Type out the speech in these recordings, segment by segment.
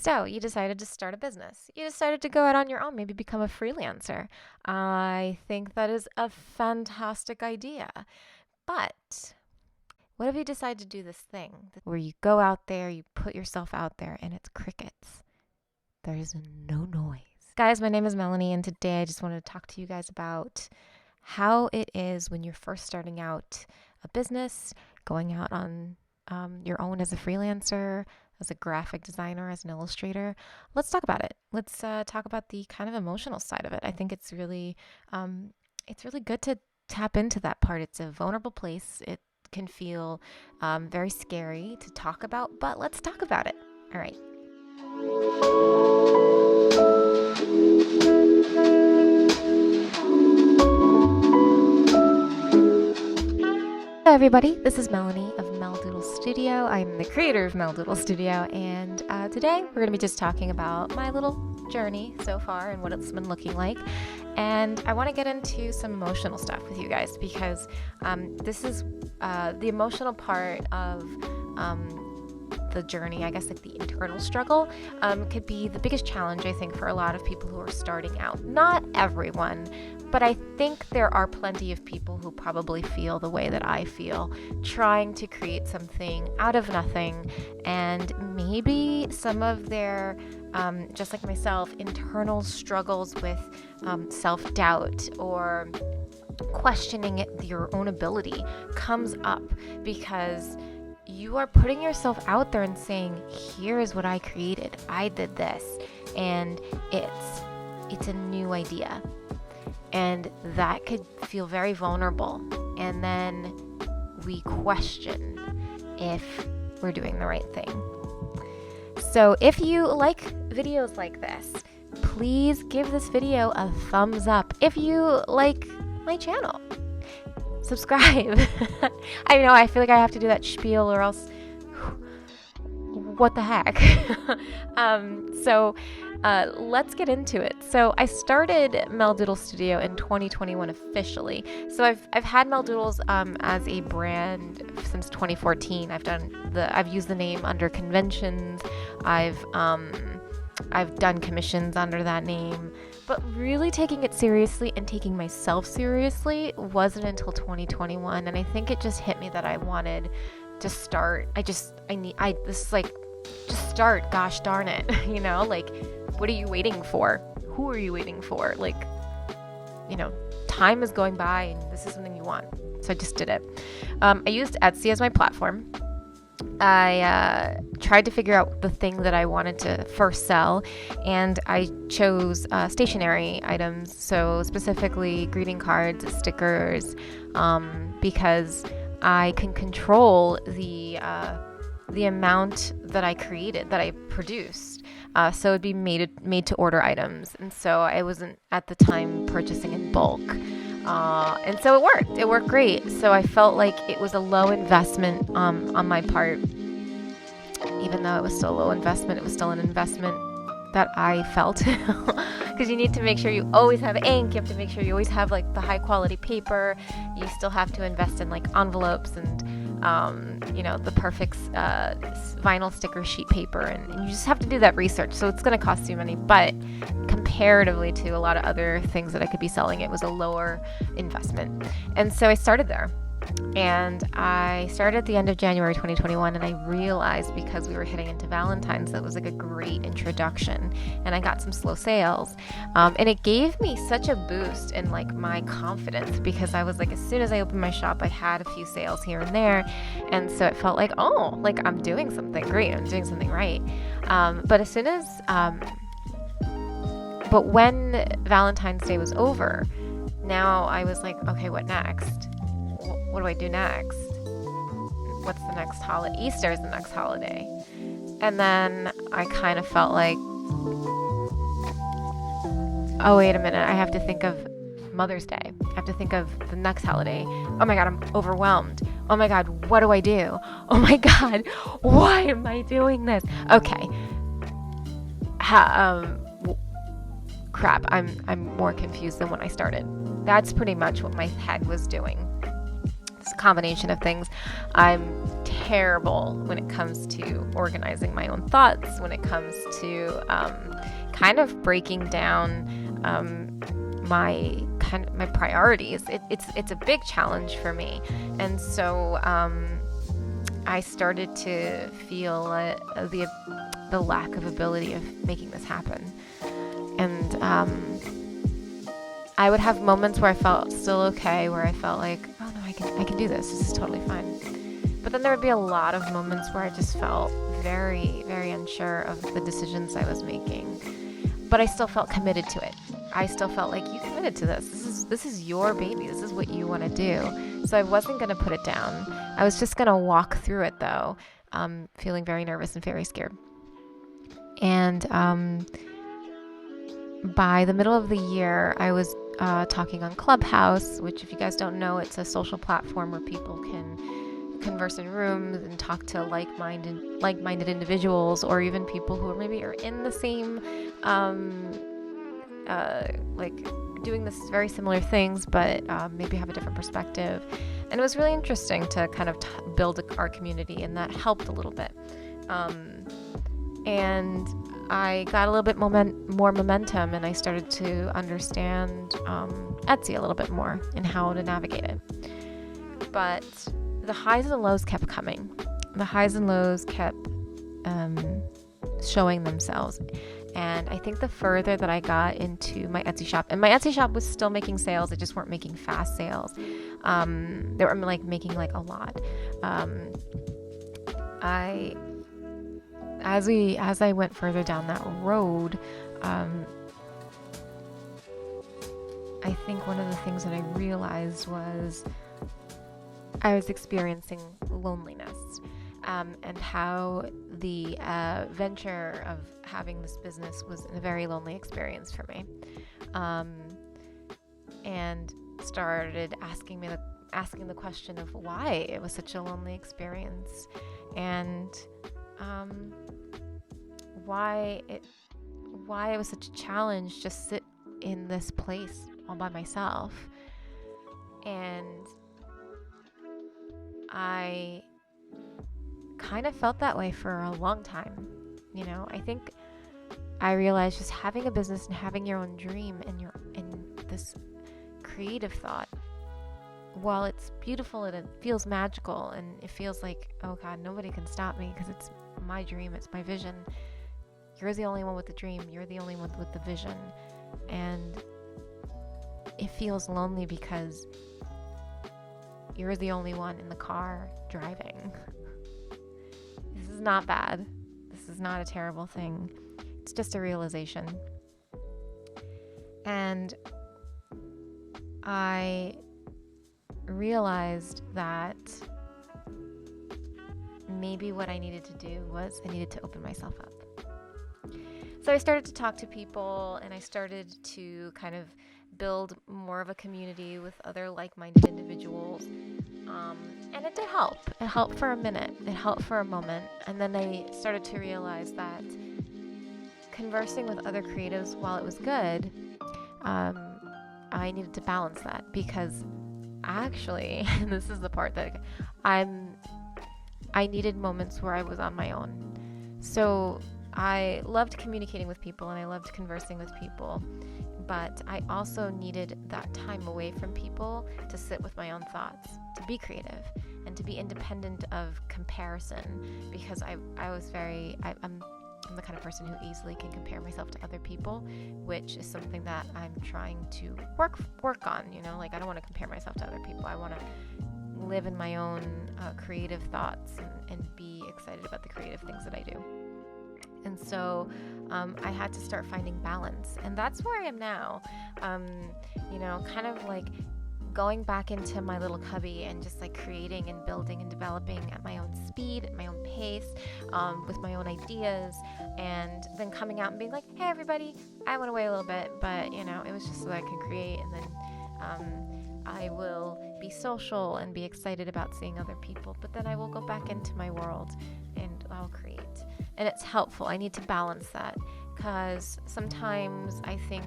So you decided to start a business. You decided to go out on your own, maybe become a freelancer. I think that is a fantastic idea. But what if you decide to do this thing where you go out there, you put yourself out there, and it's crickets? There's no noise. Guys, my name is Melanie, and today I just wanted to talk to you guys about how it is when you're first starting out a business, going out on your own as a freelancer, as a graphic designer, as an illustrator. Let's talk about it. Let's talk about the kind of emotional side of it. I think it's really good to tap into that part. It's a vulnerable place. It can feel very scary to talk about, but let's talk about it. All right. Hello everybody, this is Melanie of Meldoodle Studio. I'm the creator of Meldoodle Studio, and today we're going to be just talking about my little journey so far and what it's been looking like. And I want to get into some emotional stuff with you guys because this is the emotional part of the journey, I guess, like the internal struggle, could be the biggest challenge, I think, for a lot of people who are starting out. Not everyone, but I think there are plenty of people who probably feel the way that I feel, trying to create something out of nothing, and maybe some of their, just like myself, internal struggles with self-doubt or questioning your own ability comes up because you are putting yourself out there and saying, here's what I created. I did this, and it's a new idea. And that could feel very vulnerable. And then we question if we're doing the right thing. So if you like videos like this, please give this video a thumbs up. If you like my channel, subscribe. I know, I feel like I have to do that spiel or else what the heck. So let's get into it. So I started Meldoodle Studio in 2021 officially. So I've had Meldoodles as a brand since 2014. I've used the name under conventions. I've done commissions under that name, but really taking it seriously and taking myself seriously wasn't until 2021. And I think it just hit me that I wanted to start. Just start, gosh darn it. Like, what are you waiting for? Who are you waiting for? Like, time is going by and this is something you want. So I just did it. I used Etsy as my platform. I tried to figure out the thing that I wanted to first sell, and I chose stationery items, so specifically greeting cards, stickers, because I can control the amount that I created, that I produced. So it'd be made to order items, and so I wasn't at the time purchasing in bulk. And so it worked. It worked great. So I felt like it was a low investment on my part. Even though it was still a low investment, it was still an investment that I felt. Because you need to make sure you always have ink. You have to make sure you always have like the high quality paper. You still have to invest in like envelopes and the perfect vinyl sticker sheet paper, and you just have to do that research. So it's going to cost you money, but comparatively to a lot of other things that I could be selling, it was a lower investment. And so I started there. And I started at the end of January 2021, and I realized because we were heading into Valentine's that was like a great introduction, and I got some slow sales, and it gave me such a boost in like my confidence, because I was like, as soon as I opened my shop, I had a few sales here and there, and so it felt like, oh, like I'm doing something great, I'm doing something right. But when Valentine's Day was over, now I was like, okay, what next? What do I do next? What's the next holiday? Easter is the next holiday. And then I kind of felt like, oh, wait a minute. I have to think of Mother's Day. I have to think of the next holiday. Oh my God, I'm overwhelmed. Oh my God, what do I do? Oh my God, why am I doing this? Okay. Crap, I'm more confused than when I started. That's pretty much what my head was doing. It's a combination of things. I'm terrible when it comes to organizing my own thoughts, when it comes to kind of breaking down my priorities. It's a big challenge for me, and so I started to feel the lack of ability of making this happen. And I would have moments where I felt still okay, where I felt like, oh no, I can do this. This is totally fine. But then there would be a lot of moments where I just felt very, very unsure of the decisions I was making. But I still felt committed to it. I still felt like, you committed to this. This is your baby. This is what you want to do. So I wasn't going to put it down. I was just going to walk through it, though, feeling very nervous and very scared. And by the middle of the year, I was talking on Clubhouse, which, if you guys don't know, it's a social platform where people can converse in rooms and talk to like-minded individuals, or even people who maybe are in the same doing this very similar things, but maybe have a different perspective. And it was really interesting to kind of build our community, and that helped a little bit. And I got a little bit more momentum, and I started to understand Etsy a little bit more and how to navigate it. But the highs and lows kept coming. The highs and lows kept showing themselves. And I think the further that I got into my Etsy shop, and my Etsy shop was still making sales, they just weren't making fast sales. They were making a lot. As I went further down that road, I think one of the things that I realized was I was experiencing loneliness, and how the venture of having this business was a very lonely experience for me, and started asking the question of why it was such a lonely experience, and why it was such a challenge just sit in this place all by myself. And I kind of felt that way for a long time. I think I realized just having a business and having your own dream and this creative thought, while it's beautiful and it feels magical and it feels like, oh God, nobody can stop me because it's my dream, it's my vision. You're the only one with the dream. You're the only one with the vision. And it feels lonely because you're the only one in the car driving. This is not bad. This is not a terrible thing. It's just a realization. And I realized that maybe what I needed to do was I needed to open myself up. So I started to talk to people, and I started to kind of build more of a community with other like-minded individuals. And it did help. It helped for a minute. It helped for a moment. And then I started to realize that conversing with other creatives, while it was good, I needed to balance that, because actually, and this is the part that I needed moments where I was on my own. So I loved communicating with people and I loved conversing with people, but I also needed that time away from people to sit with my own thoughts, to be creative, and to be independent of comparison, because I'm the kind of person who easily can compare myself to other people, which is something that I'm trying to work on. I don't want to compare myself to other people. I want to live in my own creative thoughts and be excited about the creative things that I do. And so I had to start finding balance, and that's where I am now. Kind of like going back into my little cubby and just like creating and building and developing at my own speed, at my own pace, with my own ideas, and then coming out and being like, hey everybody, I went away a little bit, but it was just so that I could create, and then I will be social and be excited about seeing other people, but then I will go back into my world and I'll create. And it's helpful. I need to balance that, because sometimes I think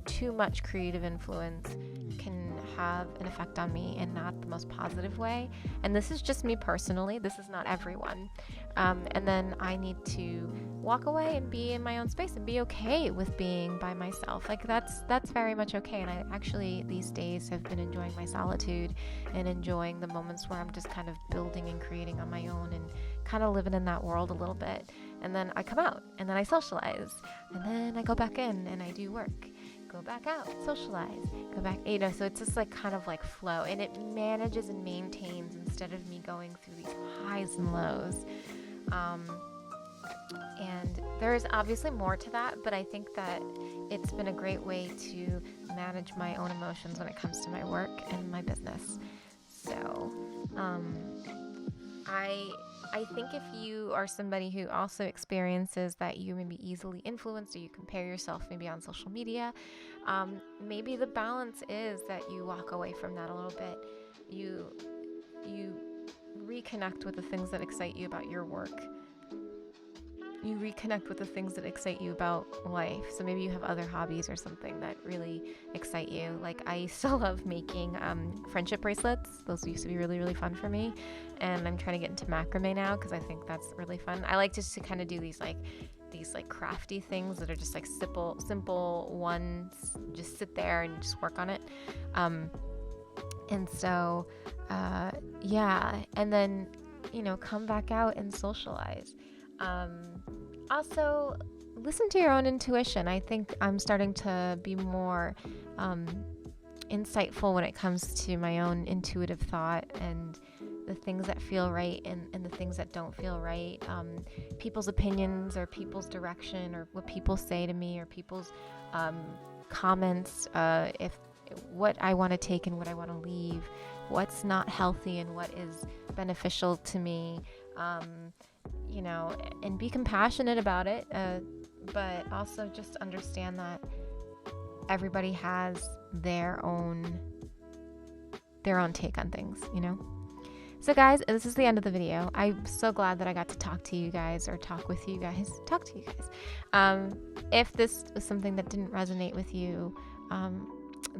too much creative influence can have an effect on me in not the most positive way. And this is just me personally. This is not everyone. And then I need to walk away and be in my own space and be okay with being by myself. Like that's very much okay. And I actually these days have been enjoying my solitude and enjoying the moments where I'm just kind of building and creating on my own and kind of living in that world a little bit. And then I come out and then I socialize and then I go back in and I do work. Go back out, socialize, go back, so it's just like kind of like flow, and it manages and maintains instead of me going through these highs and lows. And there is obviously more to that, but I think that it's been a great way to manage my own emotions when it comes to my work and my business. So, I think if you are somebody who also experiences that you may be easily influenced or you compare yourself maybe on social media, maybe the balance is that you walk away from that a little bit. You reconnect with the things that excite you about your work. You reconnect with the things that excite you about life. So maybe you have other hobbies or something that really excite you. Like I used to love making friendship bracelets. Those used to be really, really fun for me. And I'm trying to get into macrame now because I think that's really fun. I like just to kind of do these crafty things that are just like simple ones. Just sit there and just work on it. And so, and then, come back out and socialize. Also, listen to your own intuition. I think I'm starting to be more insightful when it comes to my own intuitive thought and the things that feel right and the things that don't feel right. People's opinions or people's direction or what people say to me or people's comments, if what I want to take and what I want to leave, what's not healthy and what is beneficial to me. And be compassionate about it, but also just understand that everybody has their own take on things, So guys, this is the end of the video. I'm so glad that I got to talk to you guys. If this was something that didn't resonate with you,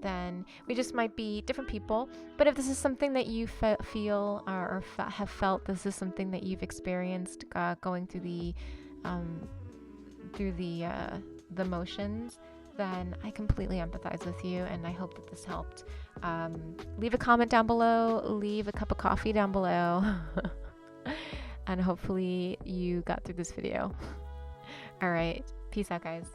then we just might be different people. But if this is something that you feel or have felt, this is something that you've experienced going through the motions, then I completely empathize with you, and I hope that this helped. Leave a comment down below, leave a cup of coffee down below, and hopefully you got through this video. All right, peace out, guys.